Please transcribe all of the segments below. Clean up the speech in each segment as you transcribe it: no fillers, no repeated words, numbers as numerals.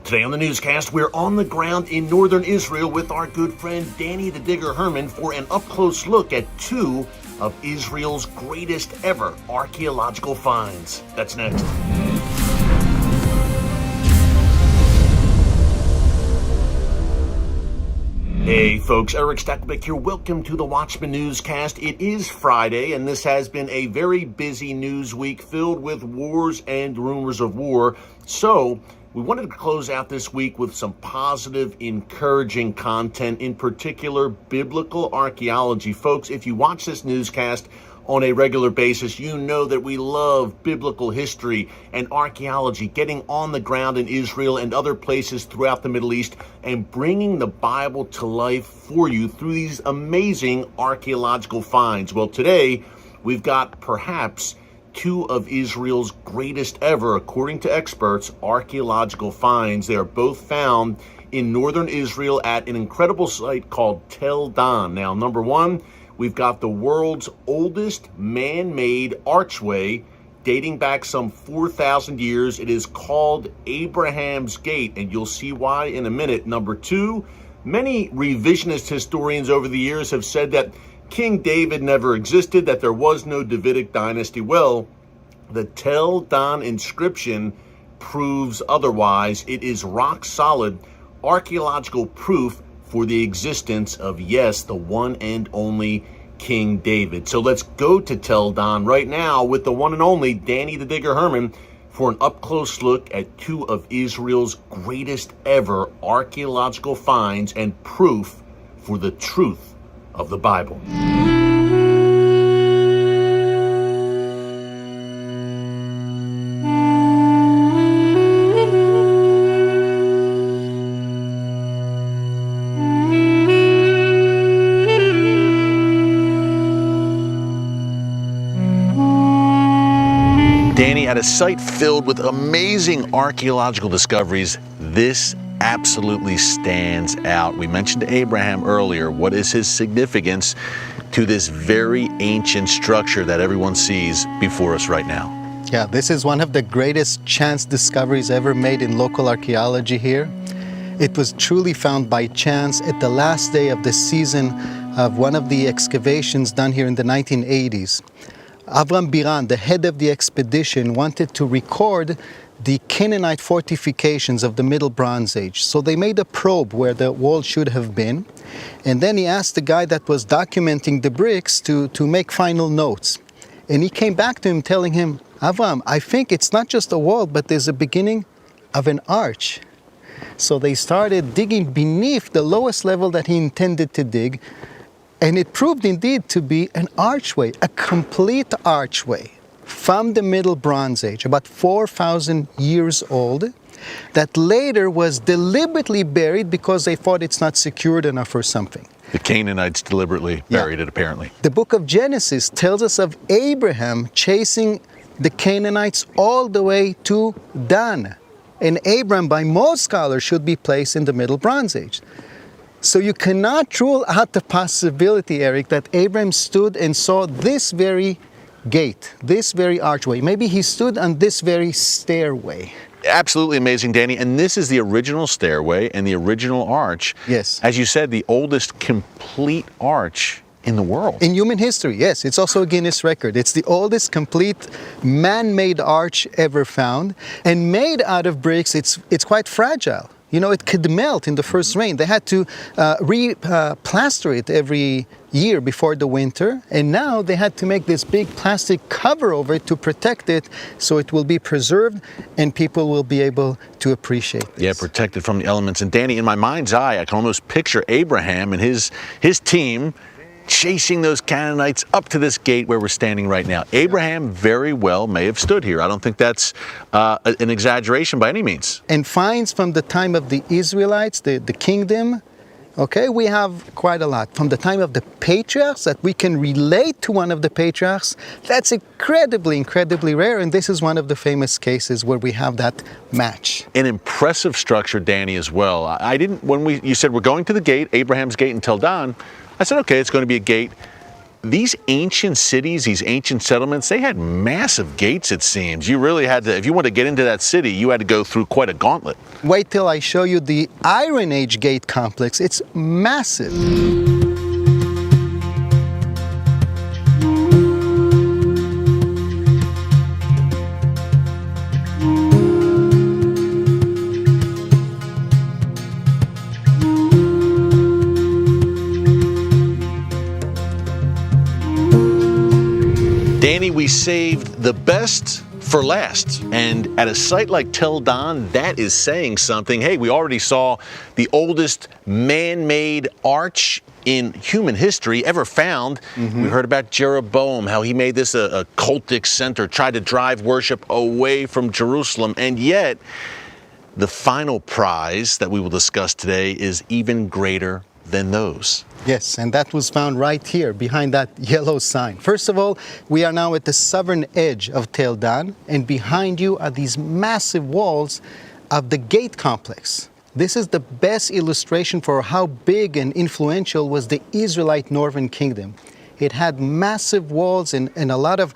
Today on the newscast, we're on the ground in northern Israel with our good friend Danny the Digger Herman for an up-close look at two of Israel's greatest ever archaeological finds. That's next. Hey folks, Eric Stakelbeck here. Welcome to the Watchman Newscast. It is Friday, and this has been a very busy news week filled with wars and rumors of war. So we wanted to close out this week with some positive, encouraging content, in particular biblical archaeology. Folks, if you watch this newscast on a regular basis, you know that we love biblical history and archaeology, getting on the ground in Israel and other places throughout the Middle East and bringing the Bible to life for you through these amazing archaeological finds. Well, today we've got perhaps two of Israel's greatest ever, according to experts, archaeological finds. They are both found in northern Israel at an incredible site called Tel Dan. Now, number one, we've got the world's oldest man-made archway dating back some 4,000 years. It is called Abraham's Gate, and you'll see why in a minute. Number two, many revisionist historians over the years have said that King David never existed, that there was no Davidic dynasty. Well, the Tel Dan inscription proves otherwise. It is rock solid archaeological proof for the existence of, yes, the one and only King David. So let's go to Tel Dan right now with the one and only Danny the Digger Herman for an up-close look at two of Israel's greatest ever archaeological finds and proof for the truth of the Bible. Danny, at a site filled with amazing archaeological discoveries, this absolutely stands out. We mentioned Abraham earlier. What is his significance to this very ancient structure that everyone sees before us right now? Yeah, this is one of the greatest chance discoveries ever made in local archaeology here. It was truly found by chance at the last day of the season of one of the excavations done here in the 1980s. Avram Biran, the head of the expedition, wanted to record the Canaanite fortifications of the Middle Bronze Age. So they made a probe where the wall should have been, and then he asked the guy that was documenting the bricks to make final notes. And he came back to him telling him, Avram, I think it's not just a wall, but there's a beginning of an arch. So they started digging beneath the lowest level that he intended to dig, and it proved indeed to be an archway, a complete archway from the Middle Bronze Age, about 4,000 years old, that later was deliberately buried because they thought it's not secured enough or something. The Canaanites deliberately buried it, apparently. The book of Genesis tells us of Abraham chasing the Canaanites all the way to Dan. And Abraham, by most scholars, should be placed in the Middle Bronze Age. So you cannot rule out the possibility, Eric, that Abraham stood and saw this very gate, this very archway. Maybe he stood on this very stairway. Absolutely amazing, Danny. And this is the original stairway and the original arch. Yes. As you said, the oldest complete arch in the world. In human history, yes. It's also a Guinness record. It's the oldest complete man-made arch ever found. And made out of bricks, it's quite fragile. You know, it could melt in the first rain. They had to plaster it every year before the winter. And now they had to make this big plastic cover over it to protect it so it will be preserved and people will be able to appreciate this. Yeah, protected from the elements. And Danny, in my mind's eye, I can almost picture Abraham and his team chasing those Canaanites up to this gate where we're standing right now. Abraham very well may have stood here. I don't think that's an exaggeration by any means. And finds from the time of the Israelites, the kingdom, okay, we have quite a lot. From the time of the patriarchs that we can relate to one of the patriarchs, that's incredibly, incredibly rare. And this is one of the famous cases where we have that match. An impressive structure, Danny, as well. I didn't, when you said we're going to the gate, Abraham's Gate in Tel Dan, I said, okay, it's going to be a gate these ancient cities, these ancient settlements, they had massive gates, it seems. You really had to, if you wanted to get into that city, you had to go through quite a gauntlet. Wait till I show you the Iron Age gate complex. It's massive. Danny, we saved the best for last. And at a site like Tel Dan, that is saying something. Hey, we already saw the oldest man-made arch in human history ever found. We heard about Jeroboam, how he made this a cultic center, tried to drive worship away from Jerusalem. And yet, the final prize that we will discuss today is even greater than those. Yes, and that was found right here behind that yellow sign. First of all, we are now at the southern edge of Tel Dan, and behind you are these massive walls of the gate complex. This is the best illustration for how big and influential was the Israelite northern kingdom. It had massive walls and a lot of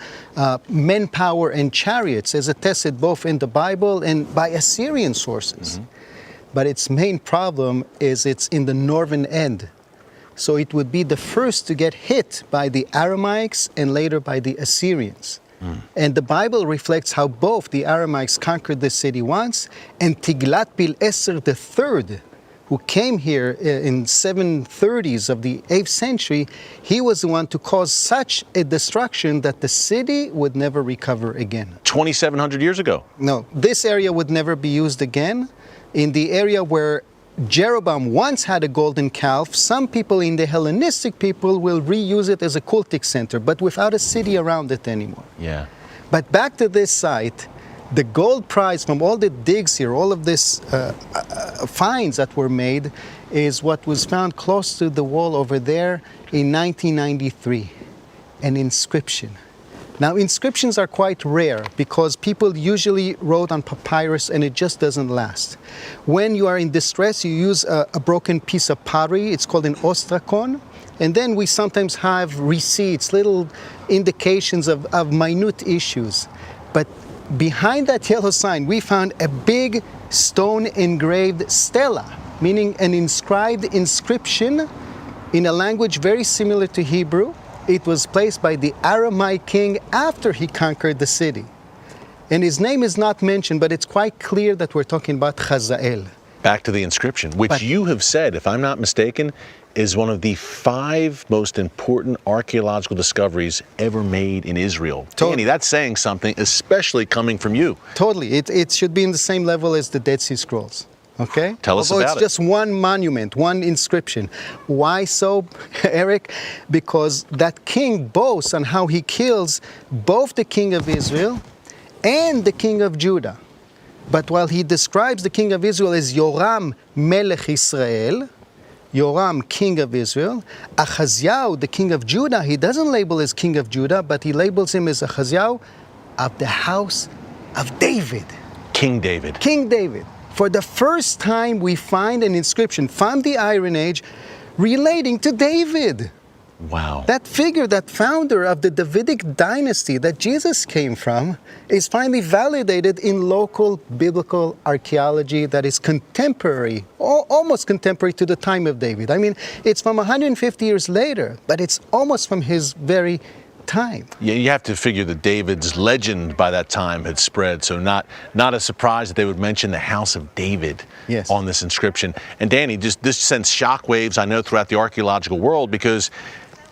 manpower and chariots, as attested both in the Bible and by Assyrian sources. But its main problem is it's in the northern end. So it would be the first to get hit by the Aramaics and later by the Assyrians. And the Bible reflects how both the Aramaics conquered the city once, and Tiglath-Pileser III, who came here in 730s of the 8th century, he was the one to cause such a destruction that the city would never recover again. 2,700 years ago. No, this area would never be used again. In the area where Jeroboam once had a golden calf, some people in the Hellenistic people will reuse it as a cultic center, but without a city around it anymore. Yeah. But back to this site, the gold prize from all the digs here, all of this finds that were made, is what was found close to the wall over there in 1993, an inscription. Now, inscriptions are quite rare because people usually wrote on papyrus and it just doesn't last. When you are in distress, you use a broken piece of pottery. It's called an ostrakon. And then we sometimes have receipts, little indications of minute issues. But behind that yellow sign, we found a big stone engraved stela, meaning an inscribed inscription in a language very similar to Hebrew. It was placed by the Aramaic king after he conquered the city. And his name is not mentioned, but it's quite clear that we're talking about Chazael. Back to the inscription, which you have said, if I'm not mistaken, is one of the 5 most important archaeological discoveries ever made in Israel. Totally. Danny, that's saying something, especially coming from you. Totally. It should be in the same level as the Dead Sea Scrolls. Okay? Tell us Although about it's it. just one monument, one inscription. Why so, Eric? Because that king boasts on how he kills both the king of Israel and the king of Judah. But while he describes the king of Israel as Yoram Melech Israel, Yoram, king of Israel, Achaziah, the king of Judah, he doesn't label as king of Judah, but he labels him as Achaziah of the house of David. King David. King David. For the first time, we find an inscription from the Iron Age relating to David. Wow. That figure, that founder of the Davidic dynasty that Jesus came from, is finally validated in local biblical archaeology that is contemporary, almost contemporary to the time of David. I mean, it's from 150 years later, but it's almost from his very time. Yeah, you have to figure that David's legend by that time had spread, so not a surprise that they would mention the house of David on this inscription. And Danny, this sends shockwaves, I know, throughout the archaeological world, because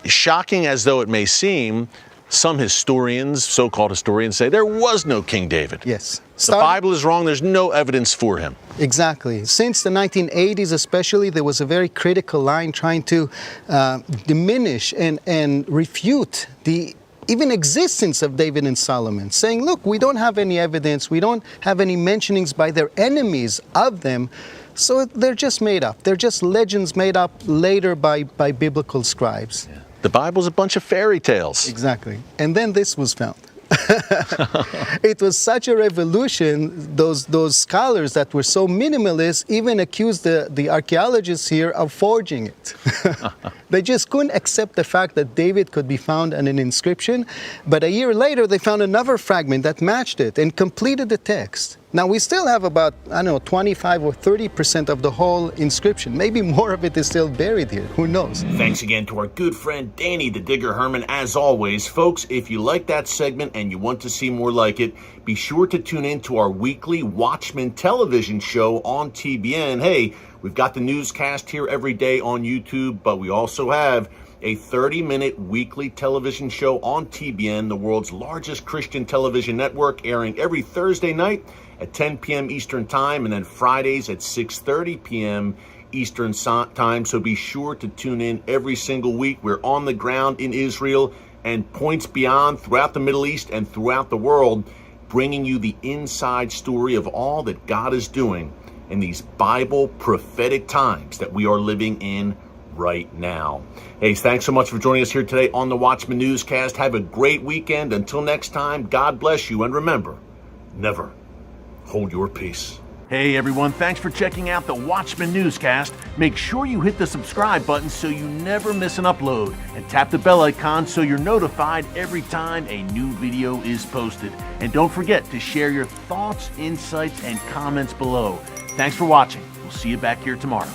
shocking as though it may seem, some historians, so-called historians, say there was no King David. Yes. The Bible is wrong, there's no evidence for him. Exactly. Since the 1980s especially, there was a very critical line trying to diminish and refute the even existence of David and Solomon, saying, look, we don't have any evidence, we don't have any mentionings by their enemies of them, so they're just made up. They're just legends made up later by biblical scribes. Yeah. The Bible's a bunch of fairy tales. Exactly. And then this was found. It was such a revolution. Those scholars that were so minimalist even accused the archaeologists here of forging it. They just couldn't accept the fact that David could be found on an inscription, but a year later they found another fragment that matched it and completed the text. Now we still have about, I don't know, 25 or 30% of the whole inscription. Maybe more of it is still buried here. Who knows? Thanks again to our good friend Danny the Digger Herman. As always, folks, if you like that segment and you want to see more like it, be sure to tune in to our weekly Watchmen television show on TBN. Hey, we've got the newscast here every day on YouTube, but we also have a 30-minute weekly television show on TBN, the world's largest Christian television network, airing every Thursday night at 10 p.m. Eastern Time, and then Fridays at 6:30 p.m. Eastern Time. So be sure to tune in every single week. We're on the ground in Israel and points beyond throughout the Middle East and throughout the world, bringing you the inside story of all that God is doing in these Bible prophetic times that we are living in right now. Hey, thanks so much for joining us here today on the Watchmen Newscast. Have a great weekend. Until next time, God bless you, and remember, never hold your peace. Hey everyone, thanks for checking out the Watchmen Newscast. Make sure you hit the subscribe button so you never miss an upload, and tap the bell icon so you're notified every time a new video is posted. And don't forget to share your thoughts, insights, and comments below. Thanks for watching. We'll see you back here tomorrow.